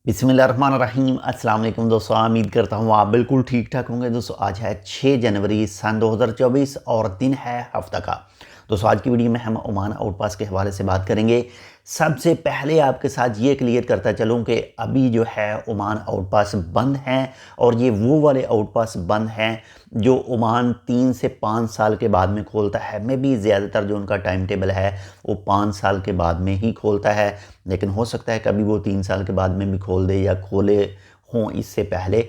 बिस्मिल्लाहिर्रहमानिर्रहीम। अस्सलाम वालेकुम दोस्तों, उम्मीद करता हूँ आप बिल्कुल ठीक ठाक होंगे। दोस्तों आज है 6 जनवरी सन 2024 और दिन है हफ्ता का। दोस्तों आज की वीडियो में हम ओमान आउटपास के हवाले से बात करेंगे। सबसे पहले आपके साथ ये क्लियर करता चलूँ कि अभी जो है ओमान आउटपास बंद हैं, और ये वो वाले आउटपास बंद हैं जो ओमान 3 से 5 साल के बाद में खोलता है। मे भी ज़्यादातर जो उनका टाइम टेबल है वो 5 साल के बाद में ही खोलता है, लेकिन हो सकता है कभी वो 3 साल के बाद में भी खोल दे या खोले हों इससे पहले।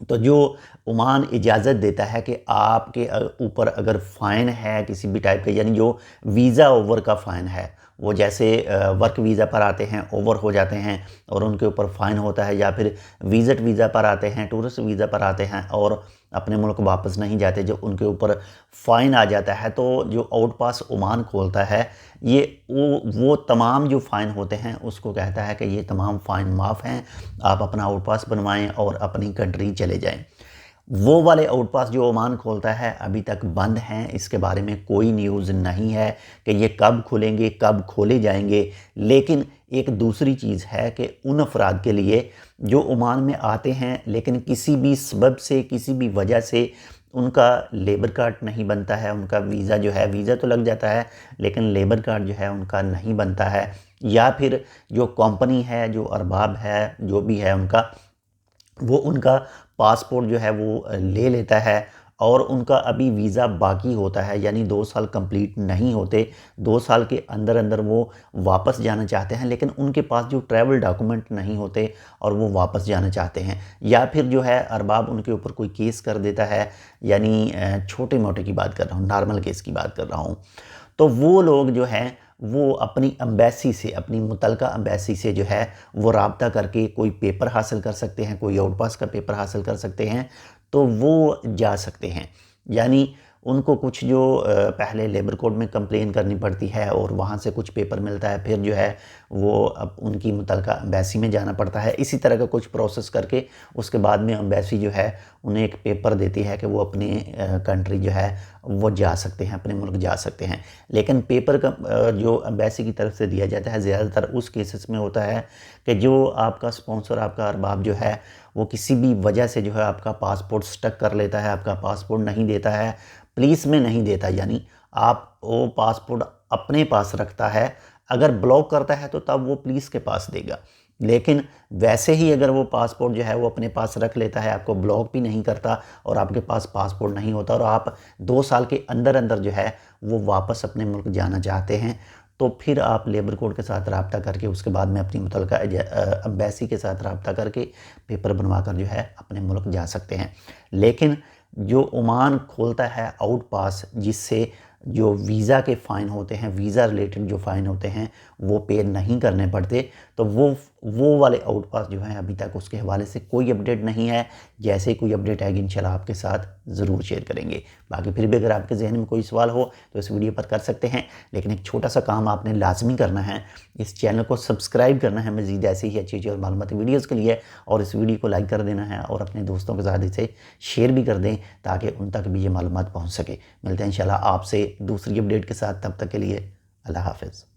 तो जो ओमान इजाज़त देता है कि आपके ऊपर अगर फ़ाइन है किसी भी टाइप का, यानी जो वीज़ा ओवर का फ़ाइन है, वो जैसे वर्क वीज़ा पर आते हैं, ओवर हो जाते हैं और उनके ऊपर फ़ाइन होता है, या फिर विज़िट वीज़ा पर आते हैं, टूरिस्ट वीज़ा पर आते हैं और अपने मुल्क वापस नहीं जाते, जो उनके ऊपर फ़ाइन आ जाता है, तो जो आउटपास ओमान खोलता है ये वो तमाम जो फ़ाइन होते हैं उसको कहता है कि ये तमाम फ़ाइन माफ़ हैं, आप अपना आउटपास बनवाएं और अपनी कंट्री चले जाएं। वो वाले आउटपास जो ओमान खोलता है अभी तक बंद हैं, इसके बारे में कोई न्यूज़ नहीं है कि ये कब खुलेंगे, कब खोले जाएंगे। लेकिन एक दूसरी चीज़ है कि उन अफराद के लिए जो ओमान में आते हैं लेकिन किसी भी सबब से, किसी भी वजह से उनका लेबर कार्ड नहीं बनता है, उनका वीज़ा जो है, वीज़ा तो लग जाता है लेकिन लेबर कार्ड जो है उनका नहीं बनता है, या फिर जो कंपनी है, जो अरबाब है, जो भी है उनका पासपोर्ट जो है वो ले लेता है और उनका अभी वीज़ा बाकी होता है, यानी 2 साल कंप्लीट नहीं होते। 2 साल के अंदर अंदर वो वापस जाना चाहते हैं, लेकिन उनके पास जो ट्रैवल डॉक्यूमेंट नहीं होते और वो वापस जाना चाहते हैं, या फिर जो है अरबाब उनके ऊपर कोई केस कर देता है, यानी छोटे मोटे की बात कर रहा हूँ, नॉर्मल केस की बात कर रहा हूँ। तो वो लोग जो हैं वो अपनी एम्बेसी से, अपनी मुतलका एम्बेसी से जो है वो राब्ता करके कोई पेपर हासिल कर सकते हैं, कोई आउटपास का पेपर हासिल कर सकते हैं, तो वो जा सकते हैं। यानी उनको कुछ जो पहले लेबर कोड में कंप्लेन करनी पड़ती है और वहाँ से कुछ पेपर मिलता है, फिर जो है वो अब उनकी मुतलका एम्बेसी में जाना पड़ता है। इसी तरह का कुछ प्रोसेस करके उसके बाद में एम्बेसी जो है उन्हें एक पेपर देती है कि वो अपनी कंट्री जो है वो जा सकते हैं, अपने मुल्क जा सकते हैं। लेकिन पेपर का जो एम्बेसी की तरफ से दिया जाता है ज़्यादातर उस केसेस में होता है कि जो आपका स्पॉन्सर, आपका अरबाब जो है वो किसी भी वजह से जो है आपका पासपोर्ट स्टक कर लेता है, आपका पासपोर्ट नहीं देता है, पुलिस में नहीं देता, यानी आप वो पासपोर्ट अपने पास रखता है। अगर ब्लॉक करता है तो तब वो पुलिस के पास देगा, लेकिन वैसे ही अगर वो पासपोर्ट जो है वो अपने पास रख लेता है, आपको ब्लॉक भी नहीं करता और आपके पास पासपोर्ट नहीं होता और आप 2 साल के अंदर अंदर जो है वो वापस अपने मुल्क जाना चाहते हैं, तो फिर आप लेबर कोड के साथ रब्ता करके उसके बाद में अपनी मुतलका एम्बेसी के साथ रब्ता करके पेपर बनवा कर जो है अपने मुल्क जा सकते हैं। लेकिन जो ओमान खोलता है आउट पास, जिससे जो वीज़ा के फ़ाइन होते हैं, वीज़ा रिलेटेड जो फ़ाइन होते हैं वो पे नहीं करने पड़ते, तो वो वाले आउट पास जो हैं अभी तक उसके हवाले से कोई अपडेट नहीं है। जैसे ही कोई अपडेट आएगी इंशाल्लाह आपके साथ ज़रूर शेयर करेंगे। बाकी फिर भी अगर आपके जहन में कोई सवाल हो तो इस वीडियो पर कर सकते हैं, लेकिन एक छोटा सा काम आपने लाजमी करना है, इस चैनल को सब्सक्राइब करना है मज़ीद ऐसी ही अच्छी और मालूमाती वीडियोज़ के लिए, और इस वीडियो को लाइक कर देना है और अपने दोस्तों के साथ इसे शेयर भी कर दें ताकि उन तक भी ये मालूमात पहुँच सके। मिलते हैं इंशाल्लाह आपसे दूसरी अपडेट के साथ, तब तक के लिए अल्लाह हाफ़िज़।